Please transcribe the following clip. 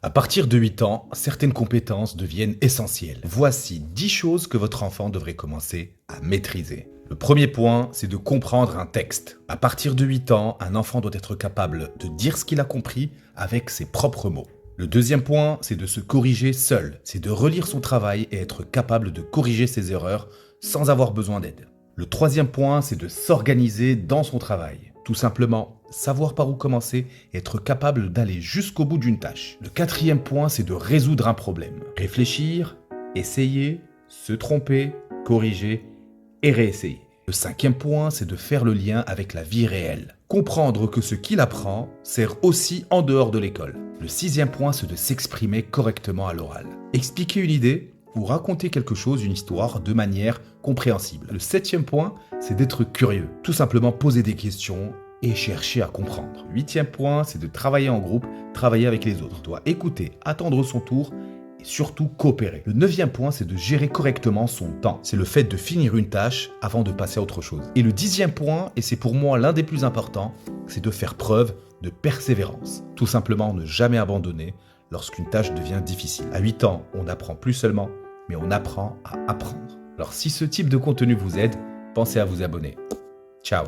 À partir de 8 ans, certaines compétences deviennent essentielles. Voici 10 choses que votre enfant devrait commencer à maîtriser. Le premier point, c'est de comprendre un texte. À partir de 8 ans, un enfant doit être capable de dire ce qu'il a compris avec ses propres mots. Le deuxième point, c'est de se corriger seul. C'est de relire son travail et être capable de corriger ses erreurs sans avoir besoin d'aide. Le troisième point, c'est de s'organiser dans son travail. Tout simplement, savoir par où commencer et être capable d'aller jusqu'au bout d'une tâche. Le quatrième point, c'est de résoudre un problème. Réfléchir, essayer, se tromper, corriger et réessayer. Le cinquième point, c'est de faire le lien avec la vie réelle. Comprendre que ce qu'il apprend sert aussi en dehors de l'école. Le sixième point, c'est de s'exprimer correctement à l'oral. Expliquer une idée ou raconter quelque chose, une histoire, de manière compréhensible. Le septième point, c'est d'être curieux. Tout simplement poser des questions et chercher à comprendre. Le huitième point, c'est de travailler en groupe, travailler avec les autres. On doit écouter, attendre son tour et surtout coopérer. Le neuvième point, c'est de gérer correctement son temps. C'est le fait de finir une tâche avant de passer à autre chose. Et le dixième point, et c'est pour moi l'un des plus importants, c'est de faire preuve de persévérance. Tout simplement ne jamais abandonner lorsqu'une tâche devient difficile. À 8 ans, on n'apprend plus seulement, mais on apprend à apprendre. Alors si ce type de contenu vous aide, pensez à vous abonner. Ciao.